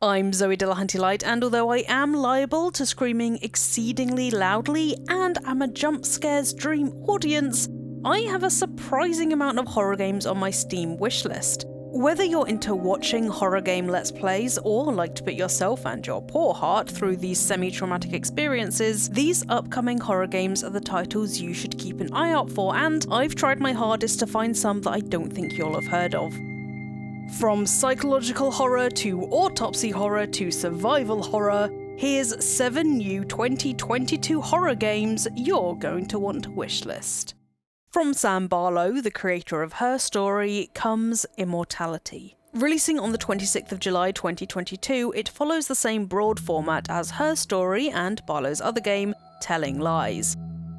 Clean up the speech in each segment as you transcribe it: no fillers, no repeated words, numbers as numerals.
I'm Zoe Delahunty-Light, and although I am liable to screaming exceedingly loudly and am a jump scares dream audience, I have a surprising amount of horror games on my Steam wishlist. Whether you're into watching horror game let's plays or like to put yourself and your poor heart through these semi-traumatic experiences, these upcoming horror games are the titles you should keep an eye out for, and I've tried my hardest to find some that I don't think you'll have heard of. From psychological horror to autopsy horror to survival horror, here's 7 new 2022 horror games you're going to want to wishlist. From Sam Barlow, the creator of Her Story, comes Immortality. Releasing on the 26th of July 2022, it follows the same broad format as Her Story and Barlow's other game, Telling Lies.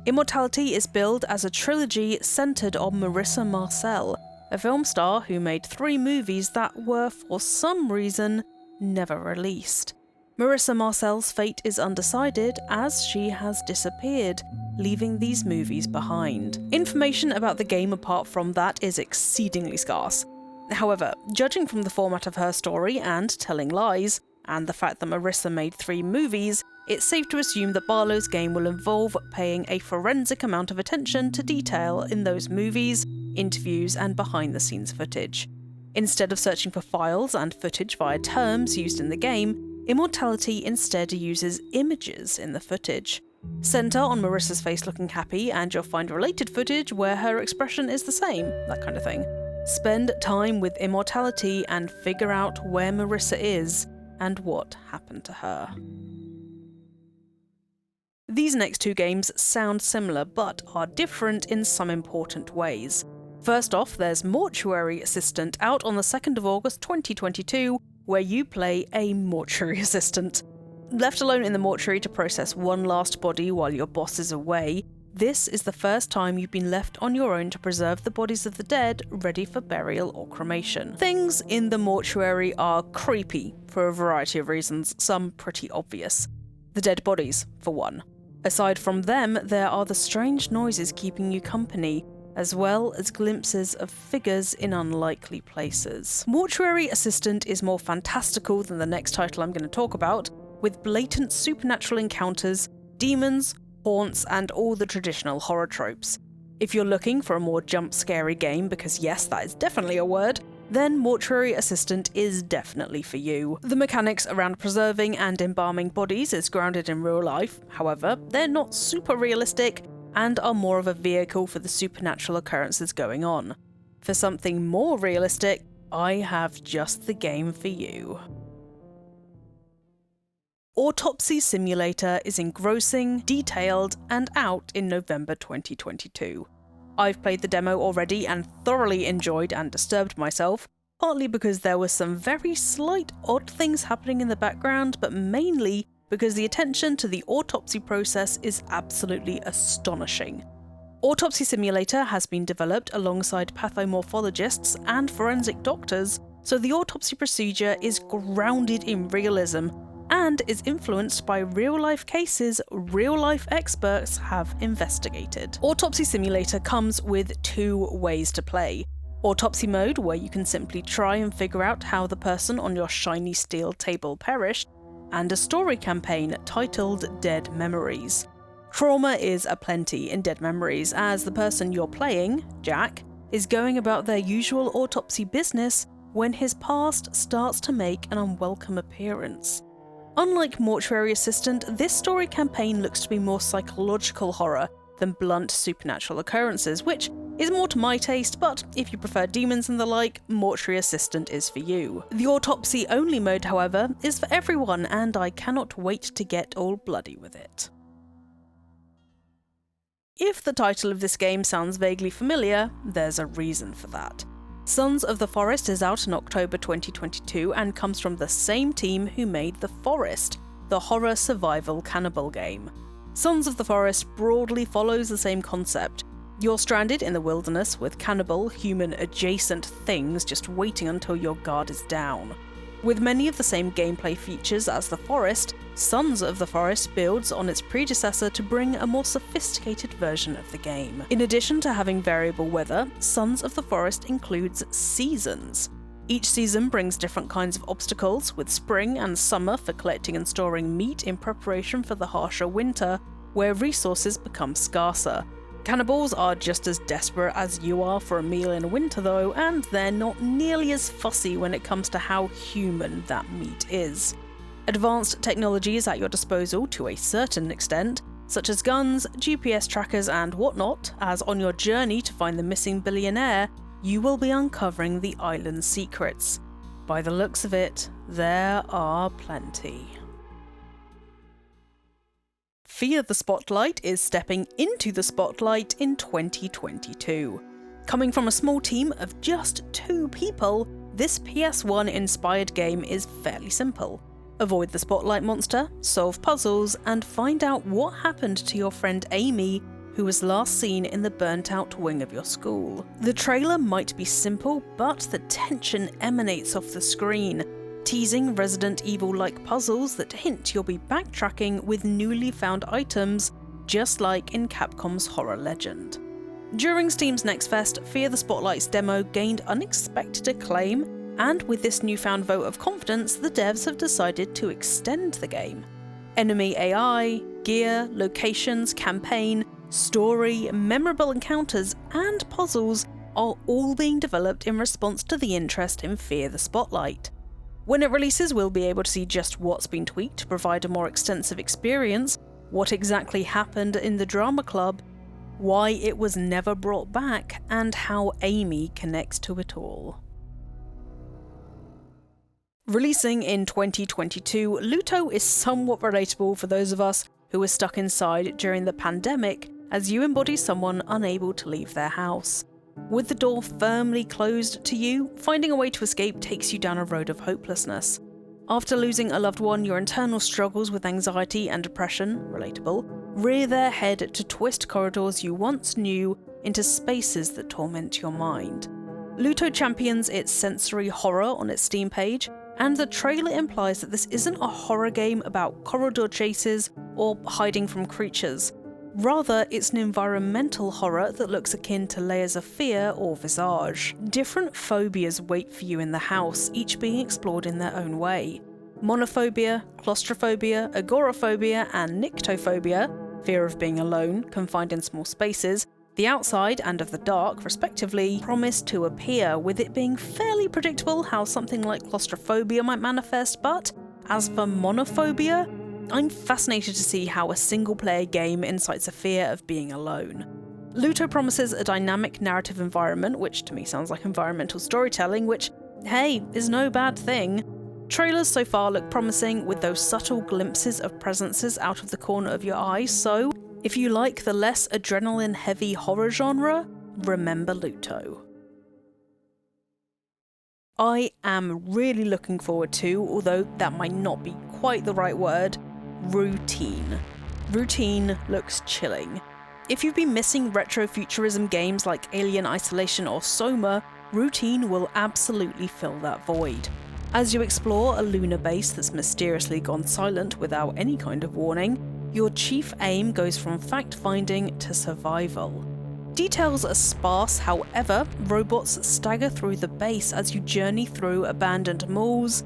Immortality is billed as a trilogy centered on Marissa Marcel, a film star who made 3 movies that were, for some reason, never released. Marissa Marcel's fate is undecided as she has disappeared, leaving these movies behind. Information about the game apart from that is exceedingly scarce. However, judging from the format of Her Story and Telling Lies, and the fact that Marissa made 3 movies, it's safe to assume that Barlow's game will involve paying a forensic amount of attention to detail in those movies, interviews, and behind-the-scenes footage. Instead of searching for files and footage via terms used in the game, Immortality instead uses images in the footage. Centre on Marissa's face looking happy, and you'll find related footage where her expression is the same, that kind of thing. Spend time with Immortality and figure out where Marissa is and what happened to her. These next 2 games sound similar, but are different in some important ways. First off, there's Mortuary Assistant, out on the 2nd of August 2022, where you play a mortuary assistant. Left alone in the mortuary to process one last body while your boss is away, this is the first time you've been left on your own to preserve the bodies of the dead ready for burial or cremation. Things in the mortuary are creepy for a variety of reasons, some pretty obvious. The dead bodies, for one. Aside from them, there are the strange noises keeping you company, as well as glimpses of figures in unlikely places. Mortuary Assistant is more fantastical than the next title I'm going to talk about, with blatant supernatural encounters, demons, haunts, and all the traditional horror tropes. If you're looking for a more jump-scary game, because yes, that is definitely a word, then Mortuary Assistant is definitely for you. The mechanics around preserving and embalming bodies is grounded in real life, however, they're not super realistic and are more of a vehicle for the supernatural occurrences going on. For something more realistic, I have just the game for you. Autopsy Simulator is engrossing, detailed, and out in November 2022. I've played the demo already and thoroughly enjoyed and disturbed myself, partly because there were some very slight odd things happening in the background, but mainly because the attention to the autopsy process is absolutely astonishing. Autopsy Simulator has been developed alongside pathomorphologists and forensic doctors, so the autopsy procedure is grounded in realism and is influenced by real-life cases real-life experts have investigated. Autopsy Simulator comes with 2 ways to play. Autopsy mode, where you can simply try and figure out how the person on your shiny steel table perished, and a story campaign titled Dead Memories. Trauma is aplenty in Dead Memories, as the person you're playing, Jack, is going about their usual autopsy business when his past starts to make an unwelcome appearance. Unlike Mortuary Assistant, this story campaign looks to be more psychological horror than blunt supernatural occurrences, which is more to my taste, but if you prefer demons and the like, Mortuary Assistant is for you. The autopsy only mode, however, is for everyone, and I cannot wait to get all bloody with it. If the title of this game sounds vaguely familiar, there's a reason for that. Sons of the Forest is out in October 2022 and comes from the same team who made The Forest, the horror survival cannibal game. Sons of the Forest broadly follows the same concept. You're stranded in the wilderness with cannibal, human-adjacent things just waiting until your guard is down. With many of the same gameplay features as The Forest, Sons of the Forest builds on its predecessor to bring a more sophisticated version of the game. In addition to having variable weather, Sons of the Forest includes seasons. Each season brings different kinds of obstacles, with spring and summer for collecting and storing meat in preparation for the harsher winter, where resources become scarcer. Cannibals are just as desperate as you are for a meal in winter though, and they're not nearly as fussy when it comes to how human that meat is. Advanced technology is at your disposal to a certain extent, such as guns, GPS trackers and whatnot, as on your journey to find the missing billionaire, you will be uncovering the island's secrets. By the looks of it, there are plenty. Fear the Spotlight is stepping into the spotlight in 2022. Coming from a small team of just 2 people, this PS1-inspired game is fairly simple. Avoid the spotlight monster, solve puzzles, and find out what happened to your friend Amy, who was last seen in the burnt-out wing of your school. The trailer might be simple, but the tension emanates off the screen, teasing Resident Evil-like puzzles that hint you'll be backtracking with newly found items, just like in Capcom's Horror Legend. During Steam's Next Fest, Fear the Spotlight's demo gained unexpected acclaim, and with this newfound vote of confidence, the devs have decided to extend the game. Enemy AI, gear, locations, campaign, story, memorable encounters, and puzzles are all being developed in response to the interest in Fear the Spotlight. When it releases, we'll be able to see just what's been tweaked to provide a more extensive experience, what exactly happened in the drama club, why it was never brought back, and how Amy connects to it all. Releasing in 2022, LUTO is somewhat relatable for those of us who were stuck inside during the pandemic, as you embody someone unable to leave their house. With the door firmly closed to you, finding a way to escape takes you down a road of hopelessness. After losing a loved one, your internal struggles with anxiety and depression, relatable, rear their head to twist corridors you once knew into spaces that torment your mind. LUTO champions its sensory horror on its Steam page, and the trailer implies that this isn't a horror game about corridor chases or hiding from creatures. Rather, it's an environmental horror that looks akin to Layers of Fear or Visage. Different phobias wait for you in the house, each being explored in their own way. Monophobia, claustrophobia, agoraphobia, and nyctophobia, fear of being alone, confined in small spaces, the outside and of the dark, respectively, promise to appear, with it being fairly predictable how something like claustrophobia might manifest, but as for monophobia, I'm fascinated to see how a single-player game incites a fear of being alone. LUTO promises a dynamic narrative environment, which to me sounds like environmental storytelling, which, hey, is no bad thing. Trailers so far look promising, with those subtle glimpses of presences out of the corner of your eye, so if you like the less adrenaline-heavy horror genre, remember LUTO. I am really looking forward to, although that might not be quite the right word, Routine. Routine looks chilling. If you've been missing retrofuturism games like Alien Isolation or Soma, Routine will absolutely fill that void. As you explore a lunar base that's mysteriously gone silent without any kind of warning, your chief aim goes from fact-finding to survival. Details are sparse, however, robots stagger through the base as you journey through abandoned malls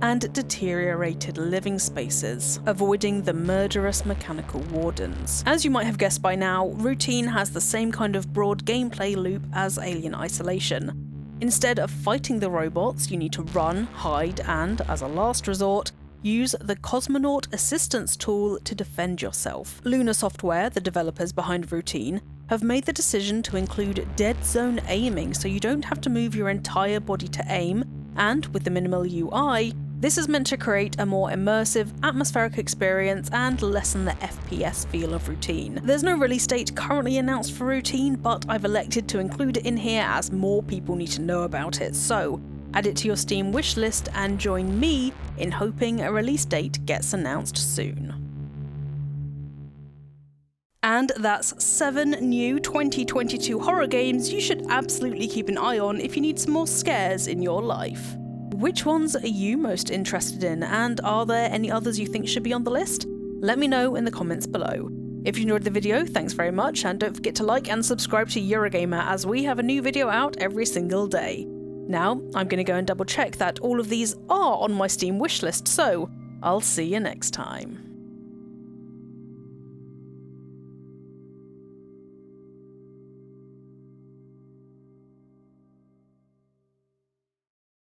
and deteriorated living spaces, avoiding the murderous mechanical wardens. As you might have guessed by now, Routine has the same kind of broad gameplay loop as Alien Isolation. Instead of fighting the robots, you need to run, hide, and, as a last resort, use the Cosmonaut Assistance tool to defend yourself. Lunar Software, the developers behind Routine, have made the decision to include dead zone aiming so you don't have to move your entire body to aim, and with the minimal UI, this is meant to create a more immersive, atmospheric experience and lessen the FPS feel of Routine. There's no release date currently announced for Routine, but I've elected to include it in here as more people need to know about it, so add it to your Steam wishlist and join me in hoping a release date gets announced soon. And that's 7 new 2022 horror games you should absolutely keep an eye on if you need some more scares in your life. Which ones are you most interested in, and are there any others you think should be on the list? Let me know in the comments below. If you enjoyed the video, thanks very much, and don't forget to like and subscribe to Eurogamer as we have a new video out every single day. Now, I'm going to go and double check that all of these are on my Steam wishlist, so I'll see you next time.